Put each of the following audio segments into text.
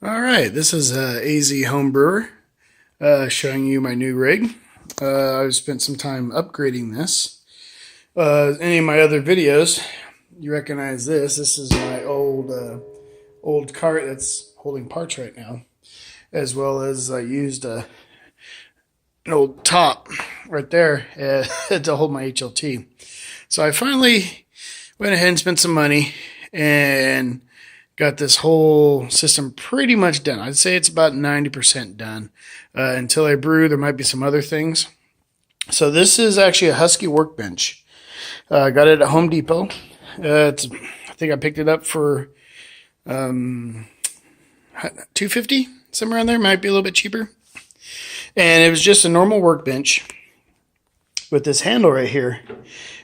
All right, this is AZ Home Brewer showing you my new rig. I've spent some time upgrading this. Any of my other videos, you recognize this. This is my old cart that's holding parts right now, as well as I used an old top right there to hold my HLT. So I finally went ahead and spent some money and got this whole system pretty much done. I'd say it's about 90% done. Until I brew, there might be some other things. So this is actually a Husky workbench. I got it at Home Depot. I think I picked it up for $250, somewhere around there. Might be a little bit cheaper. And it was just a normal workbench with this handle right here.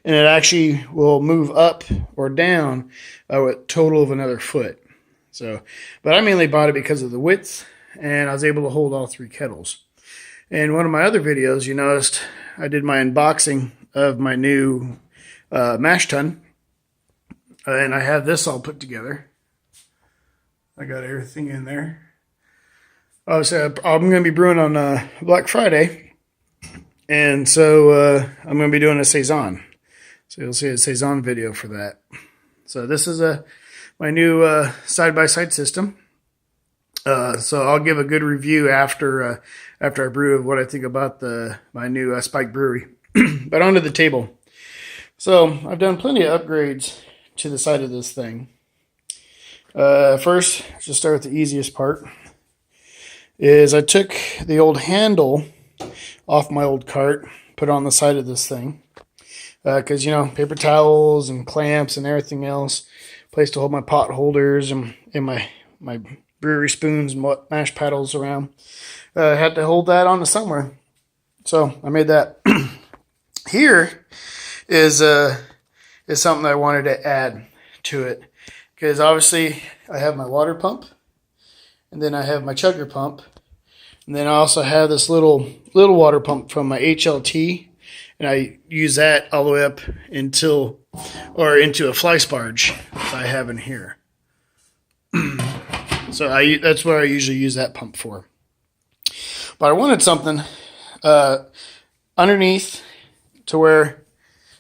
And it actually will move up or down a total of another foot. So, but I mainly bought it because of the width, and I was able to hold all three kettles. In one of my other videos, you noticed I did my unboxing of my new mash tun, and I have this all put together. I got everything in there. Obviously, I'm going to be brewing on Black Friday, and so I'm going to be doing a Saison. So you'll see a Saison video for that. So this is my new side-by-side system. So I'll give a good review after I brew of what I think about my new Spike Brewery. But onto the table. So I've done plenty of upgrades to the side of this thing. First, just start with the easiest part. Is I took the old handle off my old cart, put it on the side of this thing. Because, you know, paper towels and clamps and everything else, place to hold my pot holders and my brewery spoons and what mash paddles around. Had to hold that on to somewhere. So I made that. Here is something I wanted to add to it. Because obviously I have my water pump. And then I have my chugger pump. And then I also have this little water pump from my HLT. And I use that all the way up into a fly sparge that I have in here. So that's what I usually use that pump for. But I wanted something underneath to where,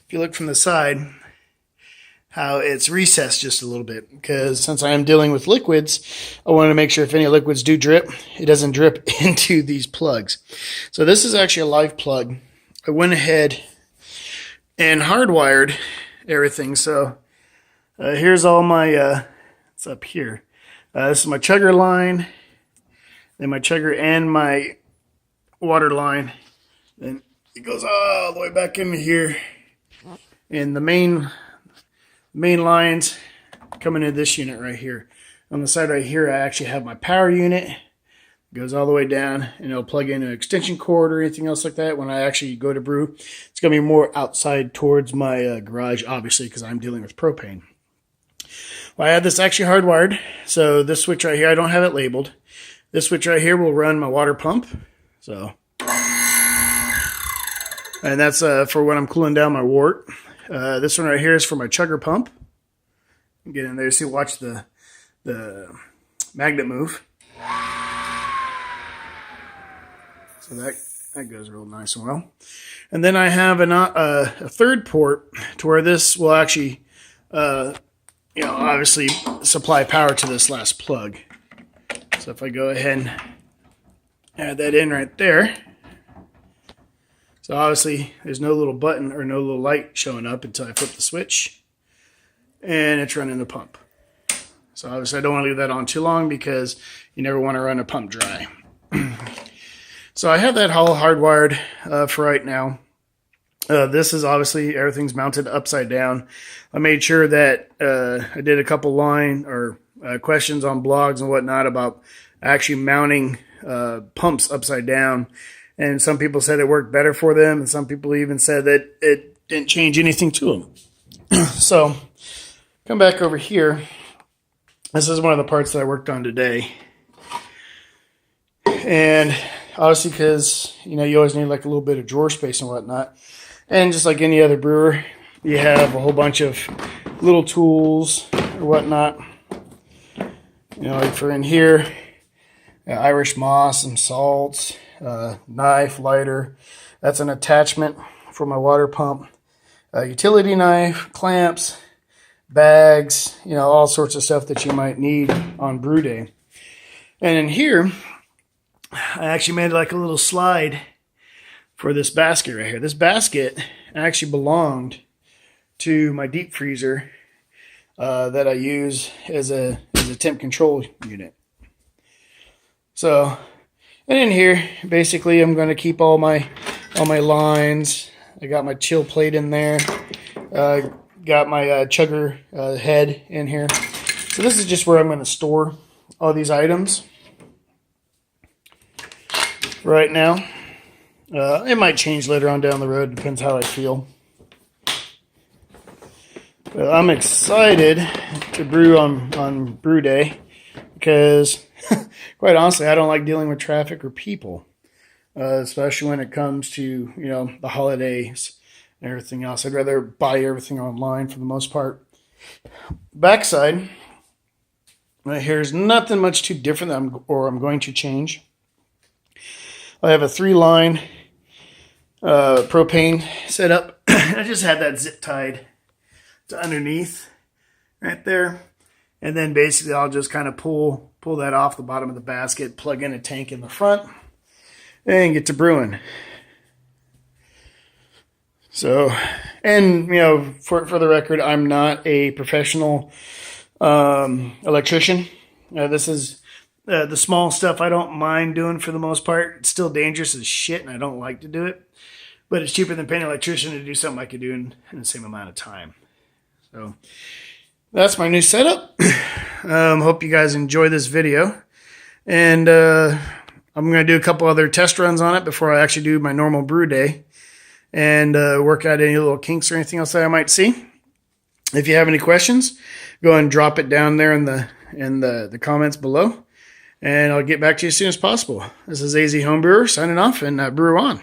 if you look from the side, how it's recessed just a little bit. Because since I am dealing with liquids, I wanted to make sure if any liquids do drip, it doesn't drip into these plugs. So this is actually a live plug. I went ahead and hardwired everything. So here's all my, it's up here. This is my chugger line, then my chugger and my water line. Then it goes all the way back into here. And the main lines come into this unit right here. On the side right here, I actually have my power unit. Goes all the way down, and it'll plug in an extension cord or anything else like that. When I actually go to brew, it's going to be more outside towards my garage, obviously, because I'm dealing with propane. Well, I have this actually hardwired. So this switch right here, I don't have it labeled. This switch right here will run my water pump. So, and that's for when I'm cooling down my wort. This one right here is for my chugger pump. Get in there, see, watch the magnet move. So that goes real nice and well. And then I have a third port to where this will actually, obviously supply power to this last plug. So if I go ahead and add that in right there. So obviously there's no little button or no little light showing up until I flip the switch. And it's running the pump. So obviously I don't want to leave that on too long because you never want to run a pump dry. So I have that all hardwired for right now. This is obviously, everything's mounted upside down. I made sure that I did a couple questions on blogs and whatnot about actually mounting pumps upside down. And some people said it worked better for them, and some people even said that it didn't change anything to them. So come back over here. This is one of the parts that I worked on today. And obviously, because you always need like a little bit of drawer space and whatnot, and just like any other brewer, you have a whole bunch of little tools or whatnot. Like for in here, Irish moss, some salts, knife, lighter. That's an attachment for my water pump. Utility knife, clamps, bags, all sorts of stuff that you might need on brew day. And in here, I actually made like a little slide for this basket right here. This basket actually belonged to my deep freezer that I use as a temp control unit. So, and in here, basically, I'm going to keep all my lines. I got my chill plate in there. Got my chugger head in here. So this is just where I'm going to store all these items right now. It might change later on down the road. Depends how I feel. But I'm excited to brew on brew day because, quite honestly, I don't like dealing with traffic or people, especially when it comes to the holidays and everything else. I'd rather buy everything online for the most part. Backside, here's nothing much too different that I'm going to change. I have a 3-line propane set up. I just had that zip tied to underneath right there. And then basically I'll just kind of pull that off the bottom of the basket, plug in a tank in the front, and get to brewing. So, and for the record, I'm not a professional electrician. This is the small stuff I don't mind doing for the most part. It's still dangerous as shit, and I don't like to do it. But it's cheaper than paying an electrician to do something I could do in the same amount of time. So that's my new setup. Hope you guys enjoy this video. And I'm going to do a couple other test runs on it before I actually do my normal brew day. And work out any little kinks or anything else that I might see. If you have any questions, go ahead and drop it down there in the comments below. And I'll get back to you as soon as possible. This is AZ Homebrewer signing off, and brew on.